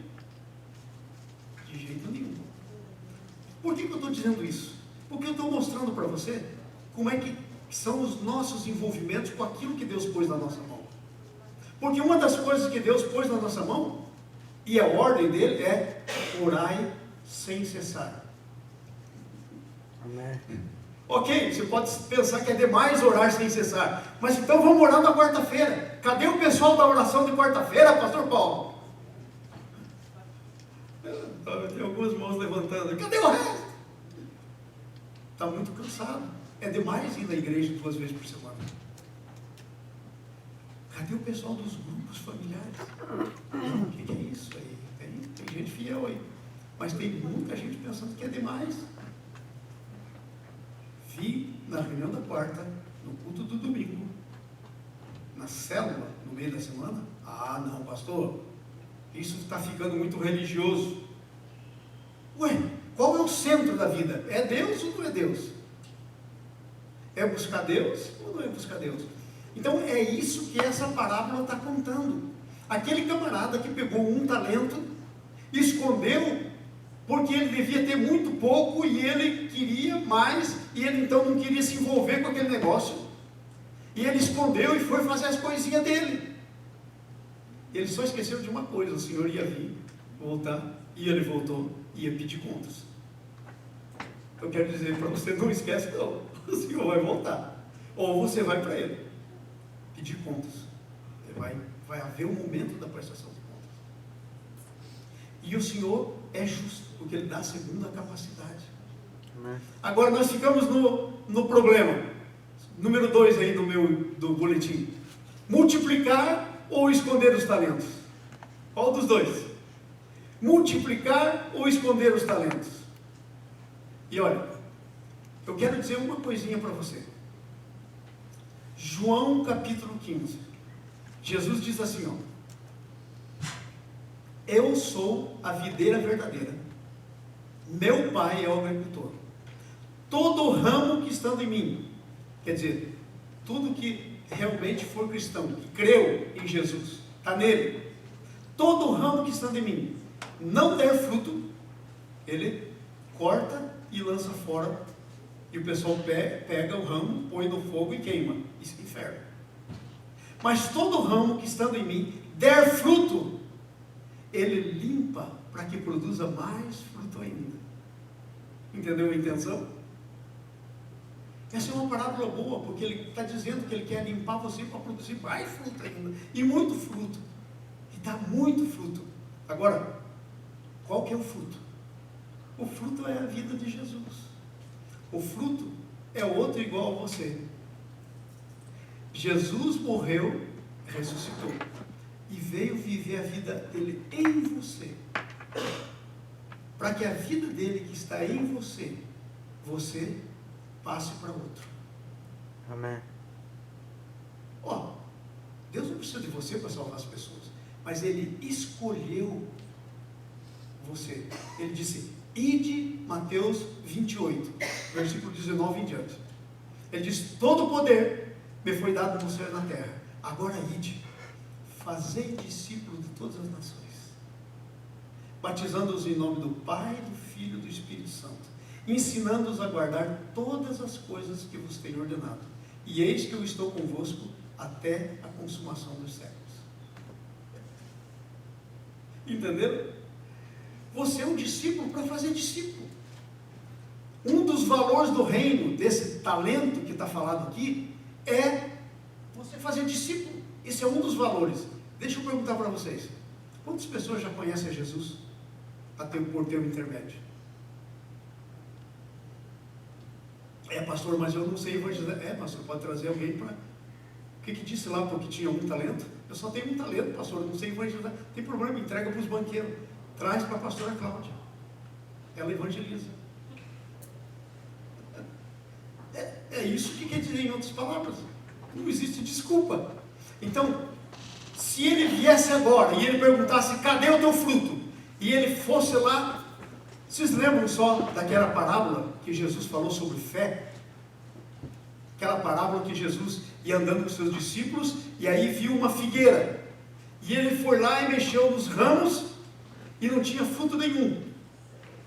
de jeito nenhum. Por que eu estou dizendo isso? Porque eu estou mostrando para você como é que são os nossos envolvimentos com aquilo que Deus pôs na nossa mão. Porque uma das coisas que Deus pôs na nossa mão, e a ordem dele é: orai sem cessar. Amém. Ok, você pode pensar que é demais orar sem cessar, mas então vamos orar na quarta-feira. Cadê o pessoal da oração de quarta-feira, pastor Paulo? Tem algumas mãos levantando. Cadê o resto? Está muito cansado. É demais ir na igreja 2 vezes por semana. Cadê o pessoal dos grupos familiares? Não, o que é isso aí? Tem gente fiel aí, mas tem muita gente pensando que é demais. Vi na reunião da quarta, no culto do domingo, na célula, no meio da semana. Ah, não, pastor, isso está ficando muito religioso. Ué, qual é o centro da vida? É Deus ou não é Deus? É buscar Deus ou não é buscar Deus? Então é isso que essa parábola está contando. Aquele camarada que pegou um talento, escondeu, porque ele devia ter muito pouco e ele queria mais, e ele então não queria se envolver com aquele negócio, e ele escondeu e foi fazer as coisinhas dele. Ele só esqueceu de uma coisa: o Senhor ia vir, voltar, e ele voltou, ia pedir contas. Eu quero dizer para você: não esquece não, o Senhor vai voltar, ou você vai para ele pedir contas. Vai haver um momento da prestação de contas, e o Senhor é justo, porque Ele dá a segunda capacidade. Amém. Agora nós ficamos no problema número 2 aí do boletim: multiplicar ou esconder os talentos? Qual dos dois? Multiplicar ou esconder os talentos? E olha, eu quero dizer uma coisinha para você. João capítulo 15, Jesus diz assim, ó: eu sou a videira verdadeira, meu pai é o agricultor. Todo ramo que estando em mim, quer dizer, tudo que realmente for cristão, que creu em Jesus, está nele, todo ramo que estando em mim não der fruto, ele corta e lança fora, e o pessoal pega o ramo, põe no fogo e queima. Isso é inferno. Mas todo ramo que estando em mim der fruto, ele limpa para que produza mais fruto ainda. Entendeu a intenção? Essa é uma parábola boa, porque ele está dizendo que ele quer limpar você para produzir mais fruto ainda, e muito fruto, e dá muito fruto. Agora, qual que é o fruto? O fruto é a vida de Jesus. O fruto é outro igual a você. Jesus morreu, ressuscitou e veio viver a vida dele em você, para que a vida dele que está em você, você passe para outro. Amém. Ó, Deus não precisa de você para salvar as pessoas, mas Ele escolheu você. Ele disse: ide, Mateus 28, versículo 19 em diante. Ele diz: todo o poder me foi dado no céu e na terra. Agora ide, fazei discípulos de todas as nações, batizando-os em nome do Pai, do Filho e do Espírito Santo, ensinando-os a guardar todas as coisas que vos tenho ordenado. E eis que eu estou convosco até a consumação dos séculos. Entenderam? Você é um discípulo para fazer discípulo. Um dos valores do reino, desse talento que está falado aqui, é você fazer discípulo. Esse é um dos valores. Deixa eu perguntar para vocês: quantas pessoas já conhecem a Jesus por teu intermédio? Pastor, mas eu não sei evangelizar. Pastor, pode trazer alguém para... O que disse lá porque tinha um talento? Eu só tenho um talento, pastor, eu não sei evangelizar. Tem problema, entrega para os banqueiros. Traz para a pastora Cláudia. Ela evangeliza. É isso que quer dizer em outras palavras. Não existe desculpa. Então, se ele viesse agora e ele perguntasse: cadê o teu fruto? E ele fosse lá... Vocês lembram só daquela parábola que Jesus falou sobre fé? Aquela parábola que Jesus ia andando com seus discípulos e aí viu uma figueira. E ele foi lá e mexeu nos ramos e não tinha fruto nenhum.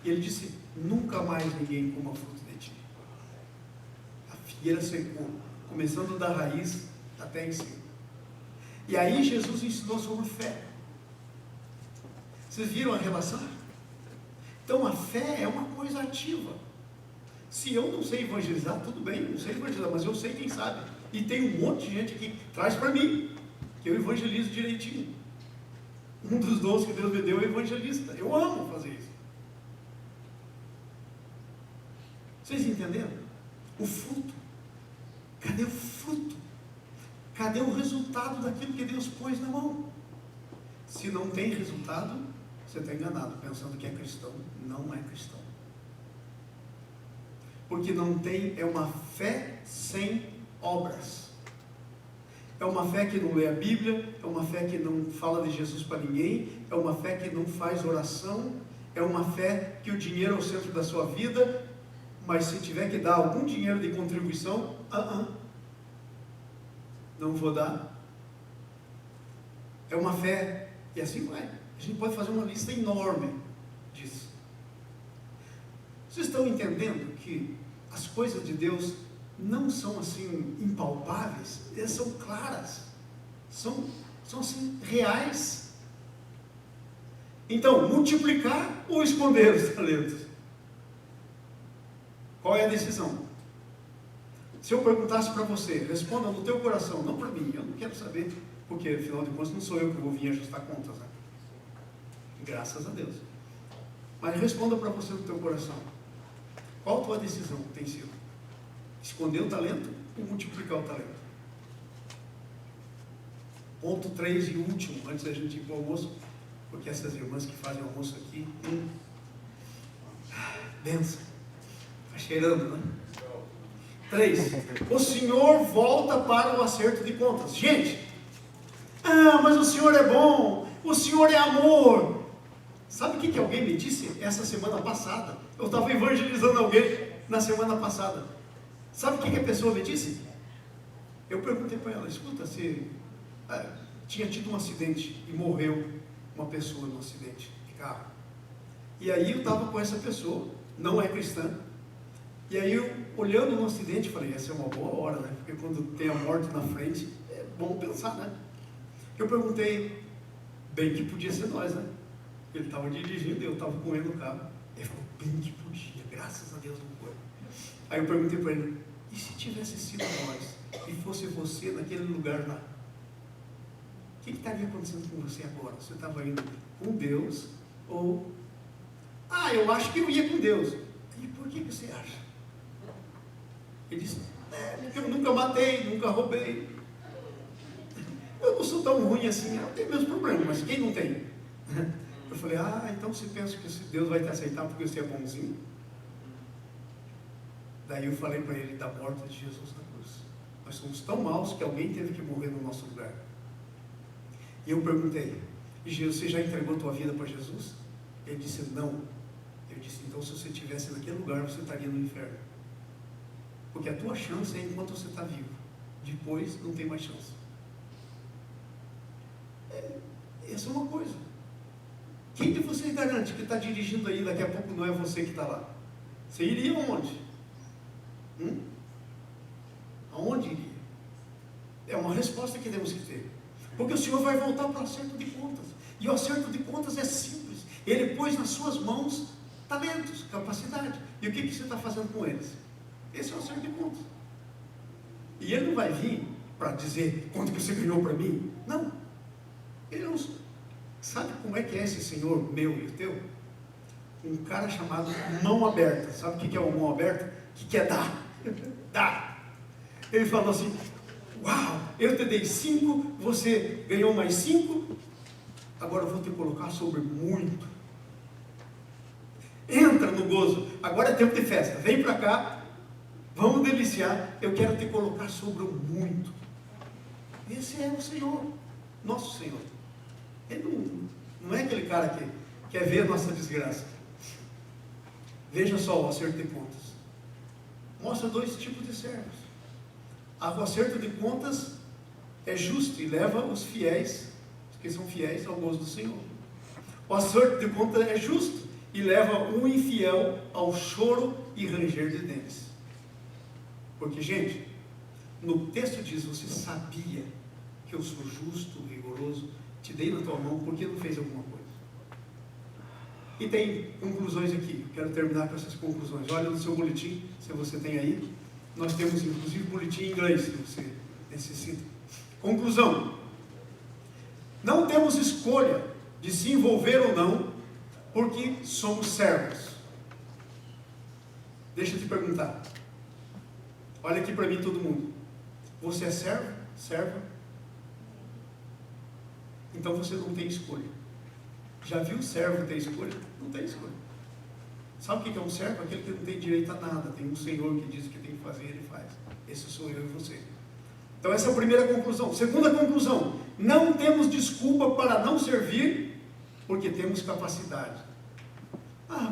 E ele disse: nunca mais ninguém coma fruto de ti. A figueira secou, começando da raiz até em cima. E aí Jesus ensinou sobre fé. Vocês viram a relação? Então a fé é uma coisa ativa. Se eu não sei evangelizar, tudo bem, não sei evangelizar, mas eu sei quem sabe. E tem um monte de gente aqui, traz para mim, que eu evangelizo direitinho. Um dos dons que Deus me deu é evangelista. Eu amo fazer isso. Vocês entenderam? O fruto. Cadê o fruto? Cadê o resultado daquilo que Deus pôs na mão? Se não tem resultado, você está enganado, pensando que é cristão. Não é cristão. Porque não tem, é uma fé sem obras. É uma fé que não lê a Bíblia, é uma fé que não fala de Jesus para ninguém, é uma fé que não faz oração, é uma fé que o dinheiro é o centro da sua vida, mas se tiver que dar algum dinheiro de contribuição, não vou dar. É uma fé, e assim vai. A gente pode fazer uma lista enorme disso. Vocês estão entendendo que as coisas de Deus não são assim impalpáveis? Elas são claras, são assim reais. Então, multiplicar ou esconder os talentos? Qual é a decisão? Se eu perguntasse para você, responda no teu coração, não para mim, eu não quero saber, porque afinal de contas não sou eu que vou vir ajustar contas, né? Graças a Deus. Mas responda para você no teu coração. Qual a tua decisão tem sido? Esconder o talento ou multiplicar o talento? Ponto 3 e último, antes da gente ir para o almoço, porque essas irmãs que fazem almoço aqui, benção. Está cheirando, né? 3. O Senhor volta para o acerto de contas. Gente, mas o Senhor é bom, o Senhor é amor. Sabe o que alguém me disse essa semana passada? Eu estava evangelizando alguém na semana passada. Sabe o que a pessoa me disse? Eu perguntei para ela: escuta, se tinha tido um acidente e morreu uma pessoa no acidente de carro. E aí eu estava com essa pessoa, não é cristã. E aí eu, olhando no acidente, falei: essa é uma boa hora, né? Porque quando tem a morte na frente, é bom pensar, né? Eu perguntei, bem que podia ser nós, né? Ele estava dirigindo e eu estava com ele no carro. Ele falou: bem que podia, graças a Deus não foi. Aí eu perguntei para ele: e se tivesse sido nós, e fosse você naquele lugar lá? O que estaria acontecendo com você agora? Você estava indo com Deus ou... eu acho que eu ia com Deus. E por que você acha? Ele disse: porque eu nunca matei, nunca roubei. Eu não sou tão ruim assim, eu tenho meus problemas, mas quem não tem? Eu falei, então você pensa que Deus vai te aceitar porque você é bonzinho? Daí eu falei para ele da morte de Jesus na cruz. Nós somos tão maus que alguém teve que morrer no nosso lugar. E eu perguntei, e Jesus, você já entregou a tua vida para Jesus? Ele disse, não. Eu disse, então se você estivesse naquele lugar, você estaria no inferno. Porque a tua chance é enquanto você está vivo. Depois não tem mais chance. Essa é uma coisa. Quem de vocês garante que está dirigindo aí, daqui a pouco não é você que está lá? Você iria aonde? Aonde iria? É uma resposta que temos que ter. Porque o Senhor vai voltar para o acerto de contas. E o acerto de contas é simples. Ele pôs nas suas mãos talentos, capacidade. E o que você está fazendo com eles? Esse é o acerto de contas. E Ele não vai vir para dizer quanto que você ganhou para mim. Não. Ele não sabe como é que é esse Senhor meu e o teu? Um cara chamado mão aberta. Sabe o que é uma mão aberta? O que é dar? Dar. Ele falou assim, uau, eu te dei 5, você ganhou mais 5, agora eu vou te colocar sobre muito. Entra no gozo, agora é tempo de festa, vem para cá, vamos deliciar, eu quero te colocar sobre muito. Esse é o Senhor, nosso Senhor. Ele não é aquele cara que quer ver a nossa desgraça. Veja só o acerto de contas. Mostra 2 tipos de servos. O acerto de contas é justo e leva os fiéis, os que são fiéis, ao gozo do Senhor. O acerto de contas é justo e leva o infiel ao choro e ranger de dentes. Porque, gente, no texto diz, você sabia que eu sou justo, rigoroso, te dei na tua mão, por que não fez alguma coisa? E tem conclusões aqui, quero terminar com essas conclusões. Olha no seu boletim, se você tem aí, nós temos inclusive boletim em inglês, se você necessita. Conclusão: não temos escolha de se envolver ou não, porque somos servos. Deixa eu te perguntar, olha aqui para mim todo mundo, você é servo? Serva? Então você não tem escolha. Já viu o servo ter escolha? Não tem escolha. Sabe o que é um servo? Aquele que não tem direito a nada. Tem um senhor que diz o que tem que fazer, ele faz. Esse sou eu e você. Então essa é a primeira conclusão. Segunda conclusão: não temos desculpa para não servir, porque temos capacidade.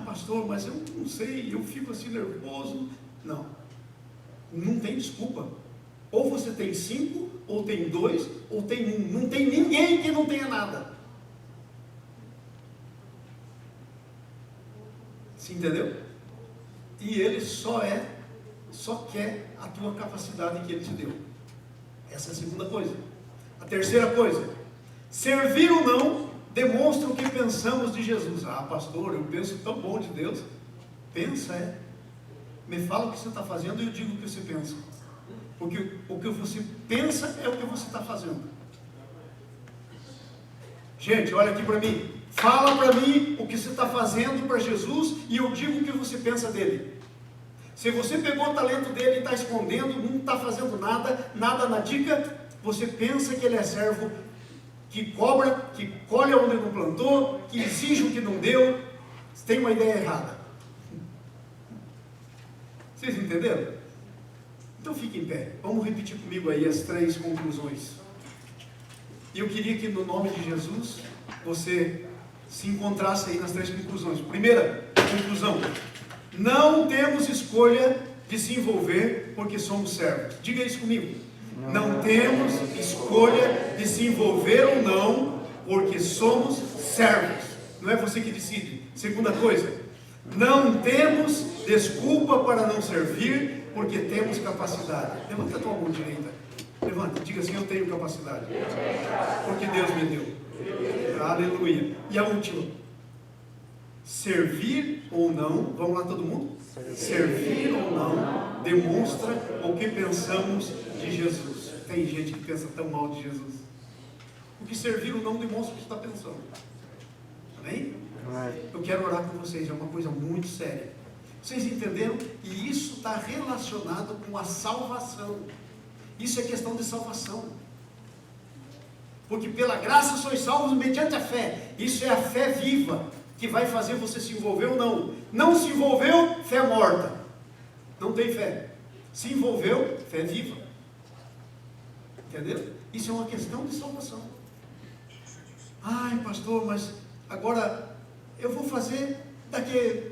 Pastor, mas eu não sei, eu fico assim nervoso. Não. Não tem desculpa. Ou você tem 5, ou tem 2, ou tem 1. Não tem ninguém que não tenha nada. Se entendeu? E Ele só quer a tua capacidade que Ele te deu. Essa é a segunda coisa. A terceira coisa: servir ou não demonstra o que pensamos de Jesus. Pastor, eu penso tão bom de Deus. Pensa, me fala o que você está fazendo e eu digo o que você pensa. Porque o que você pensa é o que você está fazendo. Gente, olha aqui para mim. Fala para mim o que você está fazendo para Jesus e eu digo o que você pensa dele. Se você pegou o talento dele e está escondendo, não está fazendo nada na dica, você pensa que ele é servo que cobra, que colhe onde não plantou, que exige o que não deu. Você tem uma ideia errada. Vocês entenderam? Então fique em pé. Vamos repetir comigo aí as 3 conclusões. E eu queria que no nome de Jesus você se encontrasse aí nas 3 conclusões. Primeira conclusão: não temos escolha de se envolver porque somos servos. Diga isso comigo. Não temos escolha de se envolver ou não porque somos servos. Não é você que decide. Segunda coisa: não temos desculpa para não servir porque temos capacidade. Levanta a tua mão direita. Levanta, diga assim: eu tenho capacidade. Porque Deus me deu. Aleluia. E a última: servir ou não, vamos lá todo mundo? Servir ou não demonstra o que pensamos de Jesus. Tem gente que pensa tão mal de Jesus. O que servir ou não demonstra o que está pensando. Amém? Eu quero orar com vocês, é uma coisa muito séria. Vocês entenderam? E isso está relacionado com a salvação. Isso é questão de salvação. Porque pela graça sois salvos mediante a fé. Isso é a fé viva, que vai fazer você se envolver ou não. Não se envolveu, fé morta. Não tem fé. Se envolveu, fé viva. Entendeu? Isso é uma questão de salvação. Ai, pastor, mas agora eu vou fazer daqui.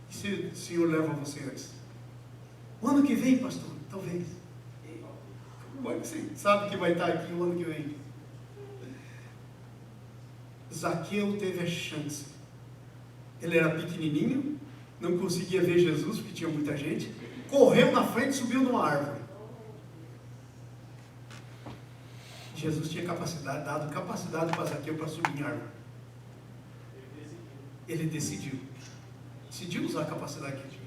Se o Senhor leva você antes. O ano que vem, pastor, talvez. Como é que você sabe que vai estar aqui o ano que vem? Zaqueu teve a chance. Ele era pequenininho, não conseguia ver Jesus porque tinha muita gente. Correu na frente e subiu numa árvore. Jesus tinha dado capacidade para Zaqueu para subir em árvore. Ele decidiu usar a capacidade que tinha.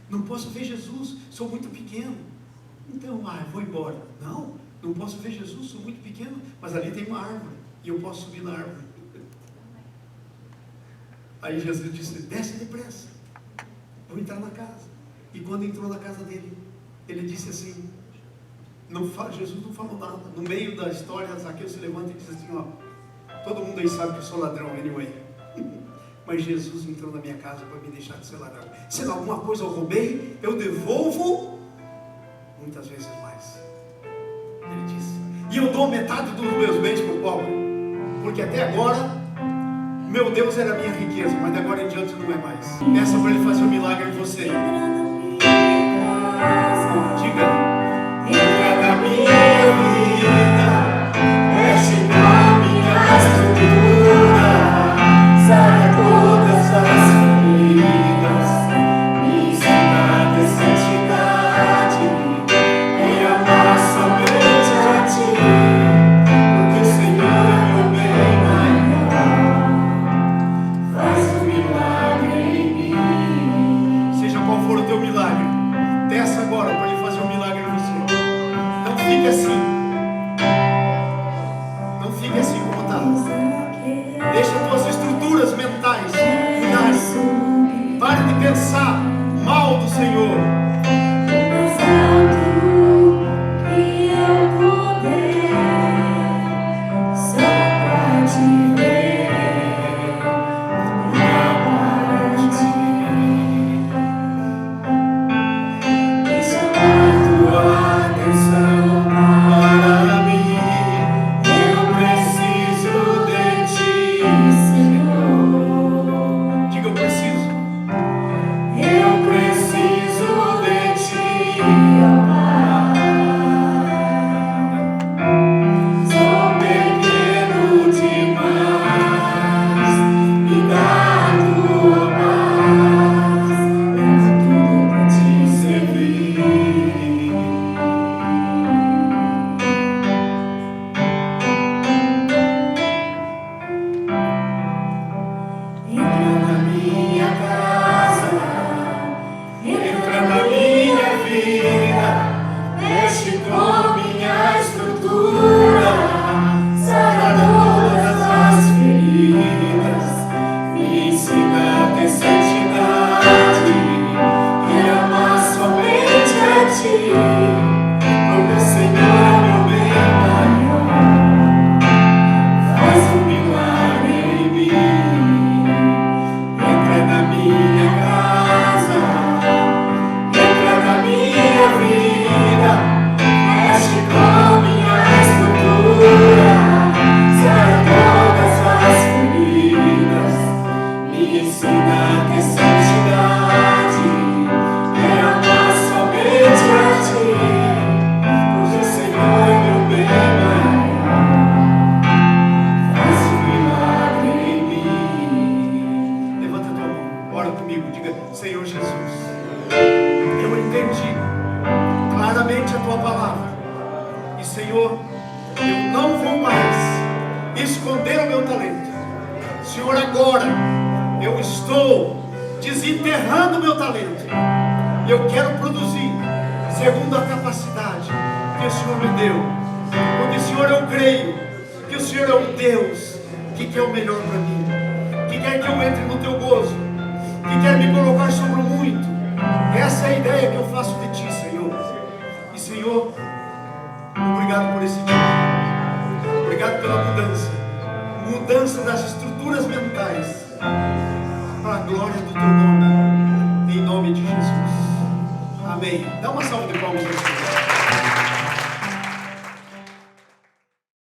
Não posso ver Jesus, sou muito pequeno. Então, vou embora. Não posso ver Jesus, sou muito pequeno, mas ali tem uma árvore e eu posso subir na árvore. Aí Jesus disse: desce depressa, vou entrar na casa. E quando entrou na casa dele, ele disse assim, Jesus não falou nada. No meio da história, Zaqueu se levanta e diz assim: todo mundo aí sabe que eu sou ladrão, anyway. Mas Jesus entrou na minha casa para me deixar de ser ladrão. Se alguma coisa eu roubei, eu devolvo muitas vezes mais. Ele disse. E eu dou metade dos meus bens para o pobre. Porque até agora, meu Deus era a minha riqueza, mas de agora em diante não é mais. Peça para Ele fazer um milagre em você. Diga. Entra na minha vida, mexe na minha estrutura, sara todas as feridas, me ensina a ter santidade e amar somente a Ti, porque o Senhor é meu bem maior. Faz um milagre em mim. Seja qual for o teu milagre, peça agora para Ele fazer um milagre em você. Não fique assim. Não fique assim como está. Deixa as tuas estruturas mentais mudarem. Pare de pensar mal do Senhor. Obrigado pela mudança. Mudança das estruturas mentais para a glória do teu nome. Em nome de Jesus. Amém. Dá uma salva de palmas.